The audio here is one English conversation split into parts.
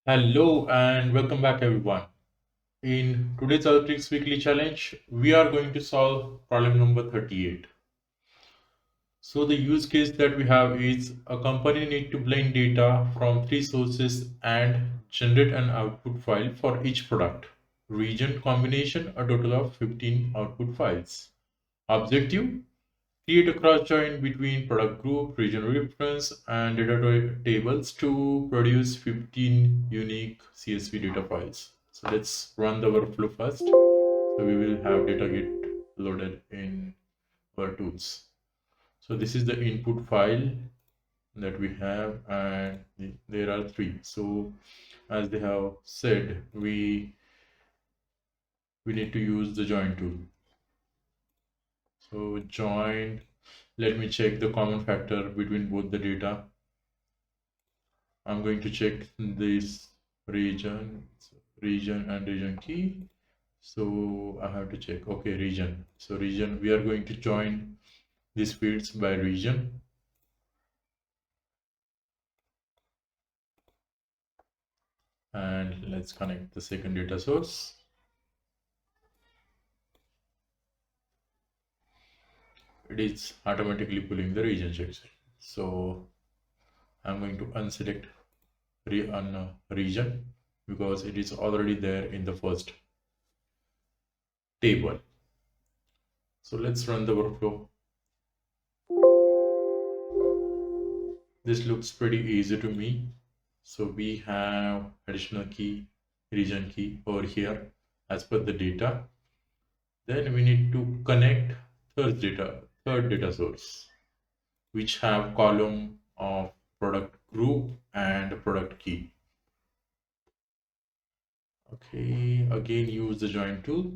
Hello and welcome back everyone. In today's Alteryx weekly challenge, we are going to solve problem number 38. So the use case that we have is a company need to blend data from three sources and generate an output file for each product. Region combination, a total of 15 output files. Objective, create a cross join between product group, region reference, and data tables to produce 15 unique CSV data files. So let's run the workflow first. So we will have data get loaded in our tools. So this is the input file that we have, and there are three. So as they have said, we need to use the join tool. So join, let me check the common factor between both the data. I'm going to check this region and region key. So I have to check, okay, region. So region, we are going to join these fields by region. And let's connect the second data source. It is automatically pulling the region section. So I'm going to unselect region because it is already there in the first table. So let's run the workflow. This looks pretty easy to me. So we have additional key, region key over here as per the data. Then we need to connect third data source, which have column of product group and product key. Okay, again use the join tool.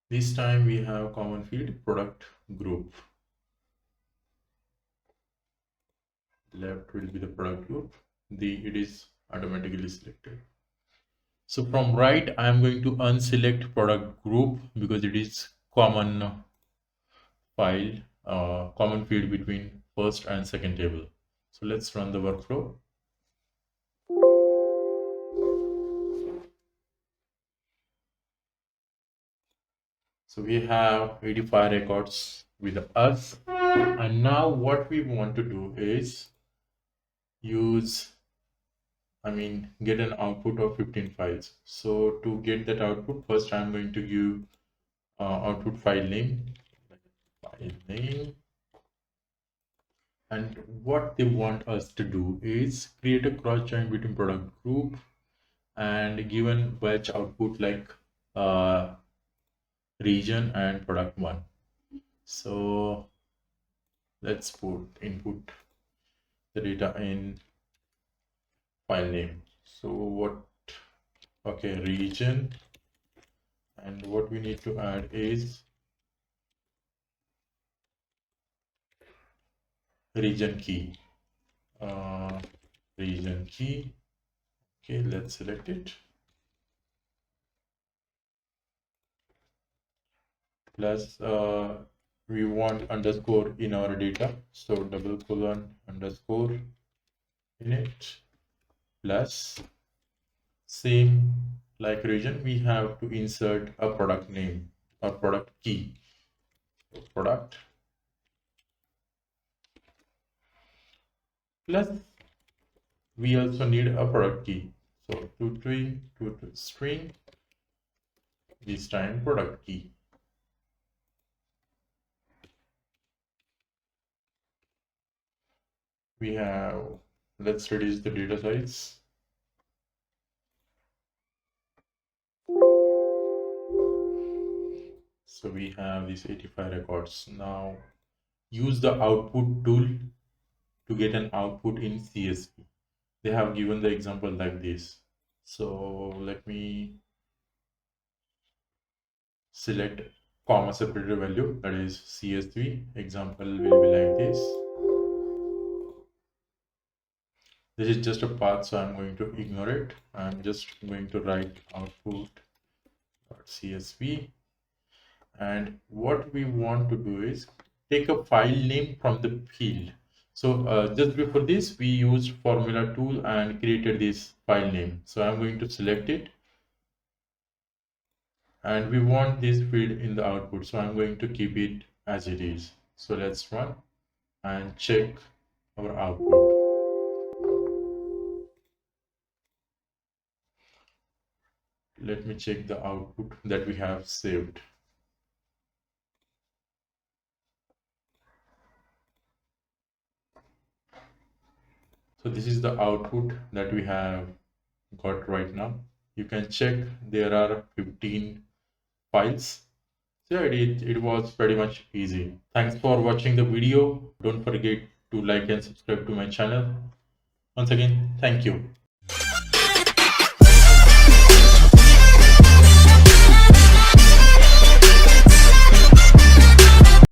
This time we have common field product group. Left will be the product group. It is automatically selected. So from right, I am going to unselect product group because it is common file, common field between first and second table. So let's run the workflow. So we have 85 records with us. And now what we want to do is get an output of 15 files. So to get that output, first I'm going to give output file name. And what they want us to do is create a cross join between product group and given batch output like uh, region and product one. So let's input the data in file name. So okay, region, and what we need to add is region key. Region key. Okay, let's select it. Plus we want underscore in our data, so double colon underscore in it, plus same like region, we have to insert a product name or product key. So product plus we also need a product key, so to string, this time product key. We have, let's reduce the data size. So we have these 85 records. Now use the output tool to get an output in CSV. They have given the example like this. So let me select comma separator value, that is CSV. Example will be like this. This is just a path, so I'm going to ignore it. I'm just going to write output.csv. And what we want to do is take a file name from the field. So just before this, we used formula tool and created this file name. So I'm going to select it, and we want this field in the output. So I'm going to keep it as it is. So let's run and check our output. Let me check the output that we have saved. So this is the output that we have got right now. You can check there are 15 files. So yeah, it was pretty much easy. Thanks for watching the video. Don't forget to like and subscribe to my channel. Once again, thank you.